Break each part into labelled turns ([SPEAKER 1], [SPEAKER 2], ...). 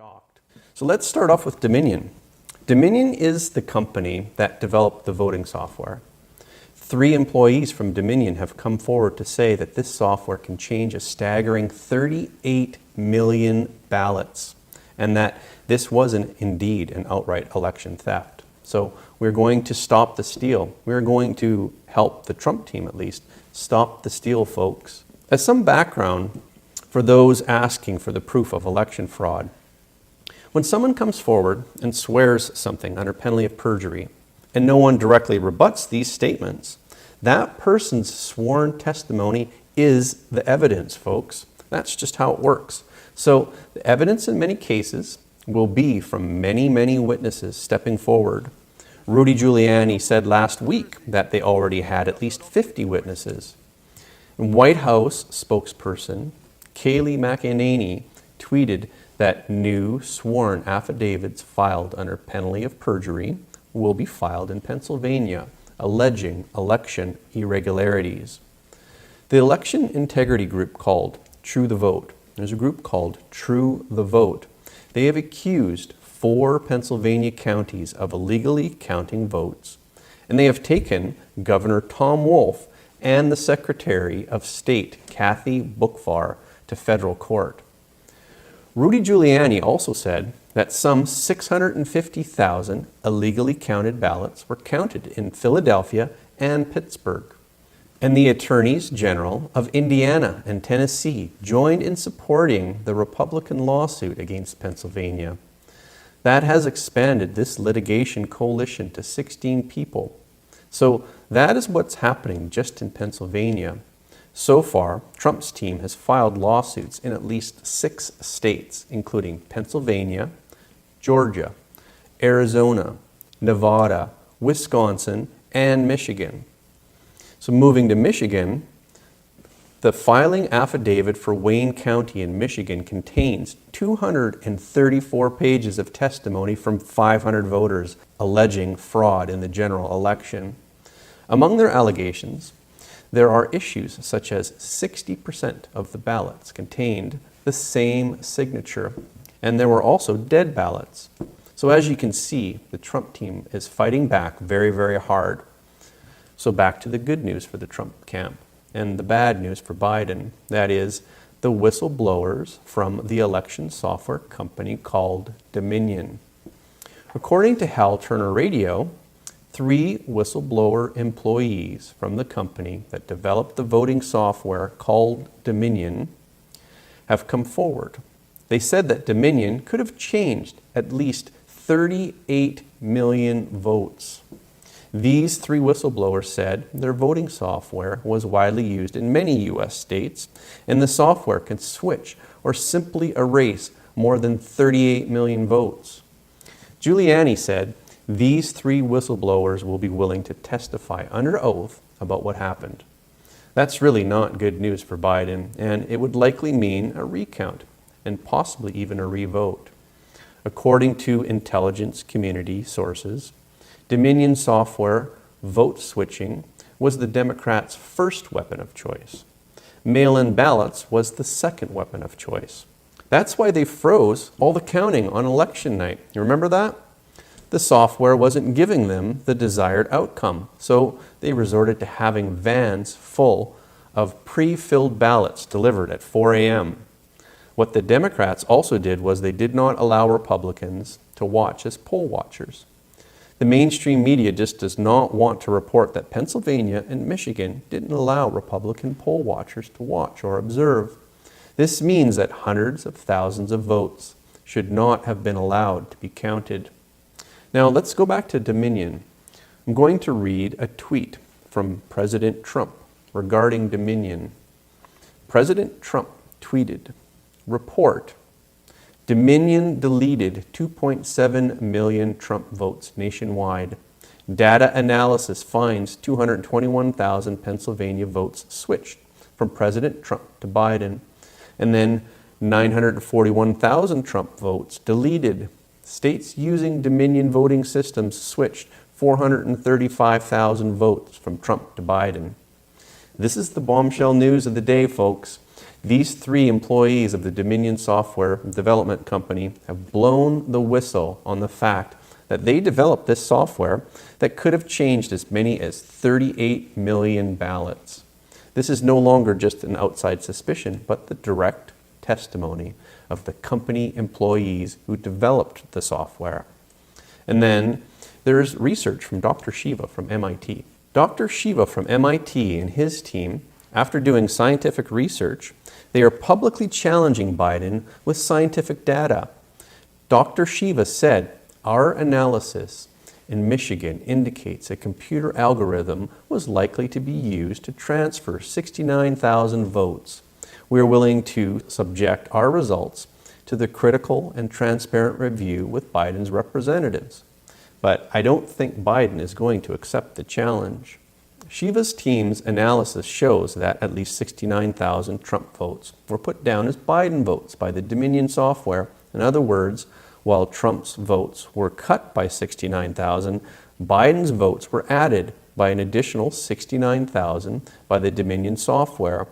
[SPEAKER 1] shocked. So let's start off with Dominion. Dominion is the company that developed the voting software. 3 employees from Dominion have come forward to say that this software can change a staggering 38 million ballots, and that this was indeed an outright election theft. So we're going to stop the steal. We're going to help the Trump team, at least, stop the steal, folks. As some background for those asking for the proof of election fraud, when someone comes forward and swears something under penalty of perjury, and no one directly rebuts these statements, that person's sworn testimony is the evidence, folks. That's just how it works. So the evidence in many cases will be from many, many witnesses stepping forward. Rudy Giuliani said last week that they already had at least 50 witnesses. And White House spokesperson Kayleigh McEnany tweeted that new sworn affidavits filed under penalty of perjury will be filed in Pennsylvania, alleging election irregularities. The election integrity group called True the Vote, there's a group called True the Vote. They have accused 4 Pennsylvania counties of illegally counting votes, and they have taken Governor Tom Wolf and the Secretary of State, Kathy Boockvar, to federal court. Rudy Giuliani also said that some 650,000 illegally counted ballots were counted in Philadelphia and Pittsburgh. And the attorneys general of Indiana and Tennessee joined in supporting the Republican lawsuit against Pennsylvania. That has expanded this litigation coalition to 16 people. So that is what's happening just in Pennsylvania. So far, Trump's team has filed lawsuits in at least 6 states, including Pennsylvania, Georgia, Arizona, Nevada, Wisconsin, and Michigan. So moving to Michigan, the filing affidavit for Wayne County in Michigan contains 234 pages of testimony from 500 voters alleging fraud in the general election. Among their allegations, there are issues such as 60% of the ballots contained the same signature, and there were also dead ballots. So as you can see, the Trump team is fighting back very, very hard. So back to the good news for the Trump camp and the bad news for Biden. That is the whistleblowers from the election software company called Dominion. According to Hal Turner Radio, 3 whistleblower employees from the company that developed the voting software called Dominion have come forward. They said that Dominion could have changed at least 38 million votes. These 3 whistleblowers said their voting software was widely used in many U.S. states, and the software can switch or simply erase more than 38 million votes. Giuliani said these 3 whistleblowers will be willing to testify under oath about what happened. That's really not good news for Biden, and it would likely mean a recount and possibly even a revote. According to intelligence community sources, Dominion software vote switching was the Democrats' first weapon of choice. Mail-in ballots was the second weapon of choice. That's why they froze all the counting on election night. You remember that? The software wasn't giving them the desired outcome, so they resorted to having vans full of pre-filled ballots delivered at 4 a.m. What the Democrats also did was they did not allow Republicans to watch as poll watchers. The mainstream media just does not want to report that Pennsylvania and Michigan didn't allow Republican poll watchers to watch or observe. This means that hundreds of thousands of votes should not have been allowed to be counted. Now let's go back to Dominion. I'm going to read a tweet from President Trump regarding Dominion. President Trump tweeted, "Report. Dominion deleted 2.7 million Trump votes nationwide. Data analysis finds 221,000 Pennsylvania votes switched from President Trump to Biden, and then 941,000 Trump votes deleted. States using Dominion voting systems switched 435,000 votes from Trump to Biden." This is the bombshell news of the day, folks. These 3 employees of the Dominion Software Development Company have blown the whistle on the fact that they developed this software that could have changed as many as 38 million ballots. This is no longer just an outside suspicion, but the direct testimony of the company employees who developed the software. And then there's research from Dr. Shiva from MIT. Dr. Shiva from MIT and his team, after doing scientific research, they are publicly challenging Biden with scientific data. Dr. Shiva said, "Our analysis in Michigan indicates a computer algorithm was likely to be used to transfer 69,000 votes. We are willing to subject our results to the critical and transparent review with Biden's representatives. But I don't think Biden is going to accept the challenge." Shiva's team's analysis shows that at least 69,000 Trump votes were put down as Biden votes by the Dominion software. In other words, while Trump's votes were cut by 69,000, Biden's votes were added by an additional 69,000 by the Dominion software.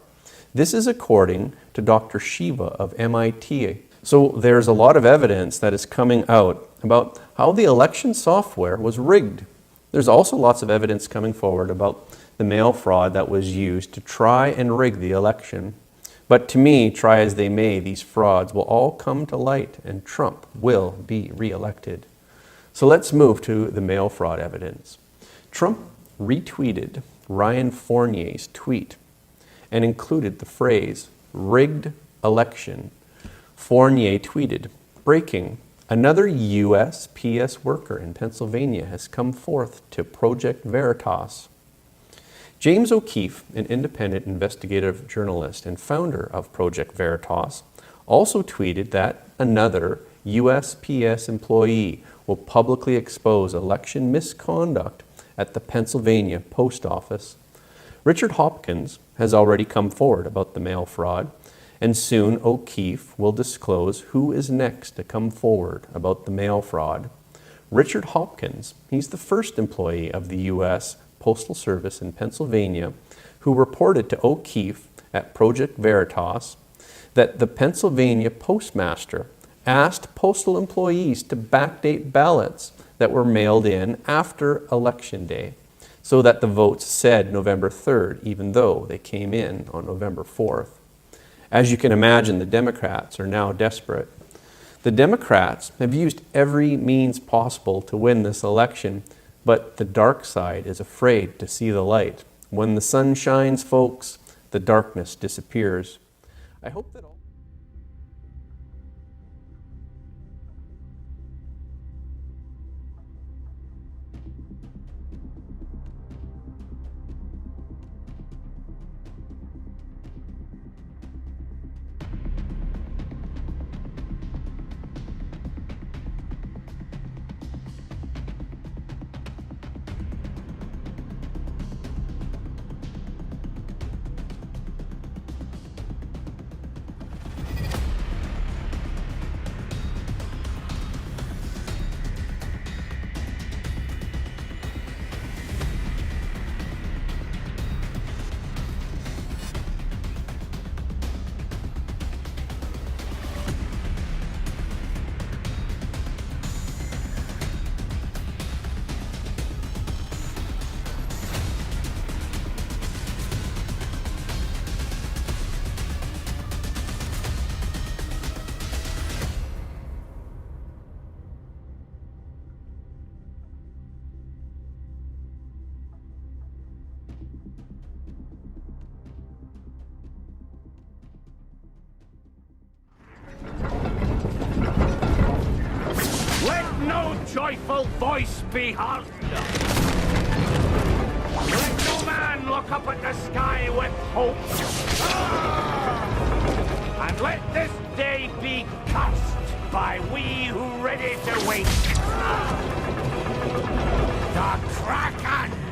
[SPEAKER 1] This is according to Dr. Shiva of MIT. So there's a lot of evidence that is coming out about how the election software was rigged. There's also lots of evidence coming forward about the mail fraud that was used to try and rig the election. But to me, try as they may, these frauds will all come to light and Trump will be reelected. So let's move to the mail fraud evidence. Trump retweeted Ryan Fournier's tweet and included the phrase, "rigged election." Fournier tweeted, "Breaking, another USPS worker in Pennsylvania has come forth to Project Veritas." James O'Keefe, an independent investigative journalist and founder of Project Veritas, also tweeted that another USPS employee will publicly expose election misconduct at the Pennsylvania post office. Richard Hopkins has already come forward about the mail fraud, and soon O'Keefe will disclose who is next to come forward about the mail fraud. Richard Hopkins, he's the first employee of the U.S. Postal Service in Pennsylvania who reported to O'Keefe at Project Veritas that the Pennsylvania postmaster asked postal employees to backdate ballots that were mailed in after Election Day so that the votes said November 3rd, even though they came in on November 4th. As you can imagine, the Democrats are now desperate. The Democrats have used every means possible to win this election, but the dark side is afraid to see the light. When the sun shines, folks, the darkness disappears. I hope that all
[SPEAKER 2] joyful voice be heard. Let no man look up at the sky with hope. And let this day be cursed by we who ready to wait. The Kraken!